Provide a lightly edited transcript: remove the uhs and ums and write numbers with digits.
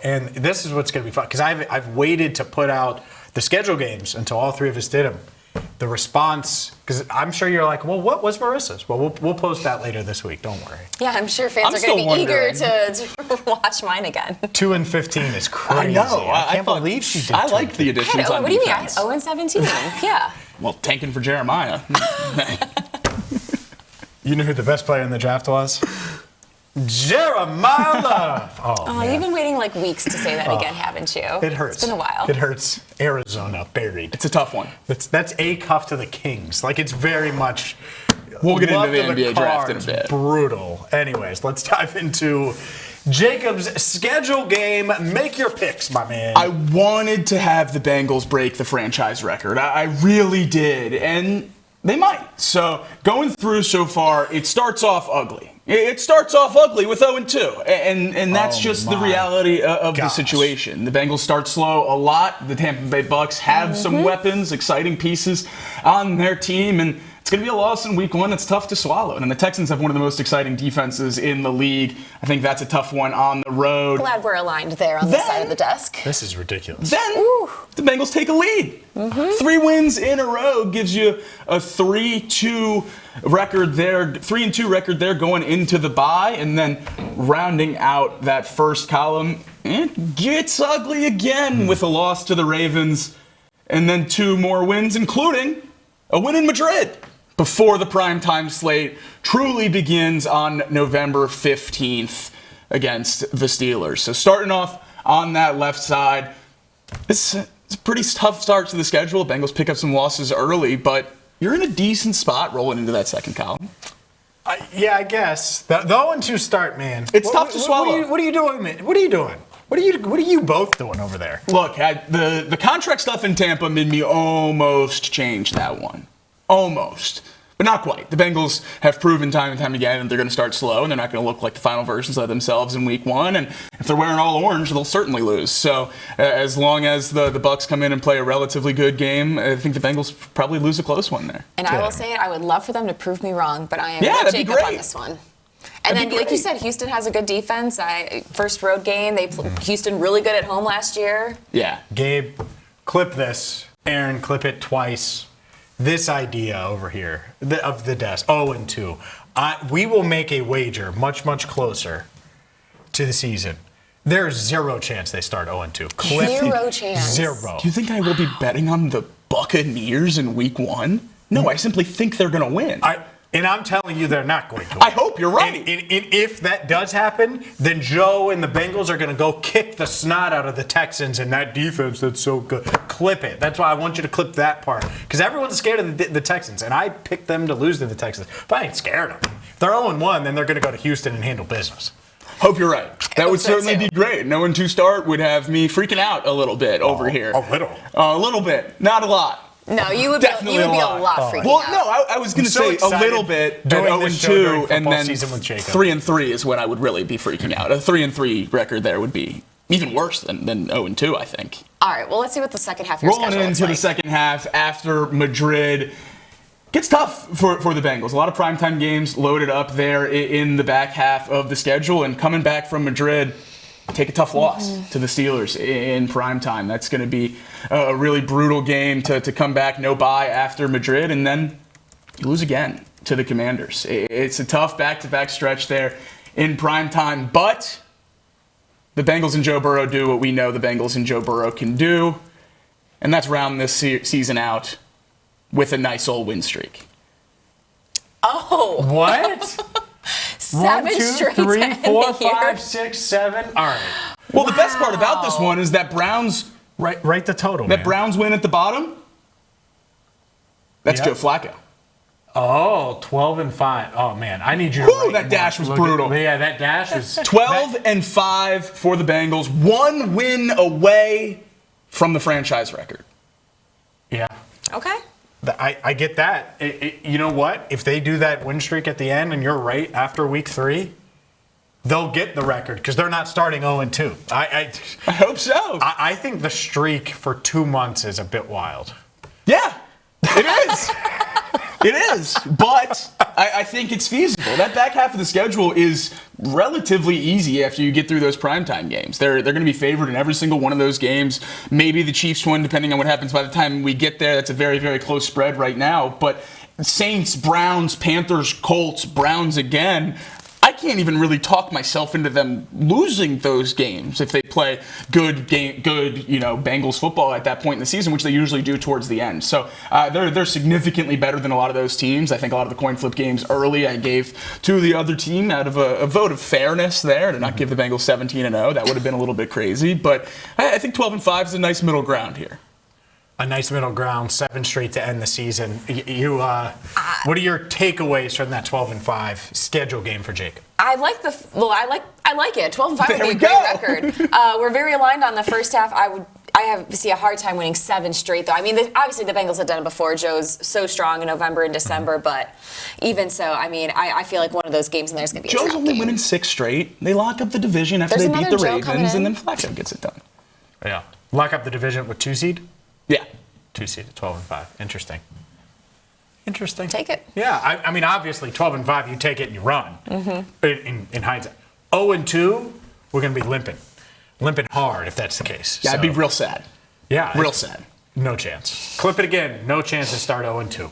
And this is what's going to be fun because I've waited to put out the schedule games until all three of us did them. The response, because I'm sure you're like, well, what was Marisa's? Well, we'll post that later this week. Don't worry. Yeah, I'm sure fans are going to be eager to watch mine again. 2-15 is crazy. I know. I can't believe she did. I liked the additions on What do you mean? I had defense. 0-17. Yeah. Well, tanking for Jeremiah. You know who the best player in the draft was? Jeremiah Love. Oh, you've been waiting like weeks to say that again, haven't you? It hurts. It's been a while. It hurts. Arizona buried. It's a tough one. That's a cuff to the Kings. Like it's very much. We'll get into the love NBA draft in a cards, bit. Brutal. Anyways, let's dive into Jacob's schedule game. Make your picks, my man. I wanted to have the Bengals break the franchise record. I really did, and they might. So going through so far, it starts off ugly. It starts off ugly with 0-2, and that's just the reality of the situation. The Bengals start slow a lot. The Tampa Bay Bucks have some weapons, exciting pieces on their team, and it's going to be a loss in week 1. It's tough to swallow. And the Texans have one of the most exciting defenses in the league. I think that's a tough one on the road. Glad we're aligned there on the side of the desk. This is ridiculous. Then the Bengals take a lead. 3 wins in a row gives you a 3-2 record there, 3-2 record there going into the bye, and then rounding out that first column, it gets ugly again with a loss to the Ravens, and then 2 more wins, including a win in Madrid before the primetime slate truly begins on November 15th against the Steelers. So starting off on that left side, it's a pretty tough start to the schedule. Bengals pick up some losses early, but you're in a decent spot rolling into that second column. Yeah, I guess. The 0-2 start, man. It's tough to swallow. What are you doing, man? What are you doing? What are you both doing over there? Look, the contract stuff in Tampa made me almost change that one. Almost. But not quite. The Bengals have proven time and time again that they're going to start slow, and they're not going to look like the final versions of themselves in week 1. And if they're wearing all orange, they'll certainly lose. So as long as the Bucs come in and play a relatively good game, I think the Bengals probably lose a close one there. And I will say it, I would love for them to prove me wrong, but I am with Jacob on this one. And then, like you said, Houston has a good defense. First road game, Houston really good at home last year. Yeah. Gabe, clip this. Aaron, clip it twice. This idea over here of the desk, 0-2. We will make a wager much, much closer to the season. There's 0 chance they start 0-2. 0 chance. 0. Do you think I will be betting on the Buccaneers in week 1? No, I simply think they're going to win. And I'm telling you, they're not going to win. I hope you're right. And if that does happen, then Joe and the Bengals are going to go kick the snot out of the Texans and that defense that's so good. Clip it. That's why I want you to clip that part. Because everyone's scared of the Texans, and I picked them to lose to the Texans. But I ain't scared of them. If they're 0-1, then they're going to go to Houston and handle business. Hope you're right. That would certainly be great. No 1-2 start would have me freaking out a little bit over here. A little. A little bit. Not a lot. No, you would be a lot freaking out. Well, no, I was going to say a little bit at 0-2, and then 3-3 is when I would really be freaking out. A 3-3 record there would be even worse than 0-2, I think. All right, well, let's see what the second half of your schedule looks like. Rolling into the second half after Madrid. Gets tough for the Bengals. A lot of primetime games loaded up there in the back half of the schedule, and coming back from Madrid, take a tough loss to the Steelers in primetime. That's going to be a really brutal game to come back, no bye after Madrid, and then you lose again to the Commanders. It's a tough back-to-back stretch there in primetime, but the Bengals and Joe Burrow do what we know the Bengals and Joe Burrow can do, and that's round this season out with a nice old win streak. Oh. What? 7 straight 1, 2, 3, 4, 5, here. 6, 7. All right. Well, the best part about this one is that Browns... Write the total, That man. Browns win at the bottom, that's Joe Flacco. Oh, 12-5. Oh, man. I need you to write that dash was brutal. Yeah, that dash was... 12-5 for the Bengals. 1 win away from the franchise record. Yeah. Okay. I get that. You know what? If they do that win streak at the end and you're right after week 3, they'll get the record because they're not starting 0-2. I hope so. I think the streak for 2 months is a bit wild. Yeah, it is. It is. But I think it's feasible. That back half of the schedule is relatively easy after you get through those primetime games. They're going to be favored in every single one of those games. Maybe the Chiefs win, depending on what happens by the time we get there. That's a very, very close spread right now. But Saints, Browns, Panthers, Colts, Browns again. I can't even really talk myself into them losing those games if they play good Bengals football at that point in the season, which they usually do towards the end. So they're significantly better than a lot of those teams. I think a lot of the coin flip games early I gave to the other team out of a vote of fairness there to not give the Bengals 17-0. That would have been a little bit crazy, but I think 12-5 is a nice middle ground here. A nice middle ground, 7 straight to end the season. What are your takeaways from that 12-5 schedule game for Jake? I like it. 12-5 would be a great record. We're very aligned on the first half. I see a hard time winning 7 straight, though. I mean, obviously the Bengals had done it before. Joe's so strong in November and December, but even so, I mean, I feel like one of those games in there is going to be a Joe's trap only game. winning 6 straight. They lock up the division after they beat the Ravens, and then Flacco gets it done. Yeah. Lock up the division with 2 seed? Yeah. 2 seed at 12-5. Interesting. Take it. Yeah, I mean, obviously, 12-5, you take it and you run. In hindsight, 0-2, we're going to be limping hard if that's the case. Yeah, I'd be real sad. Yeah, real sad. No chance. Clip it again. No chance to start 0-2.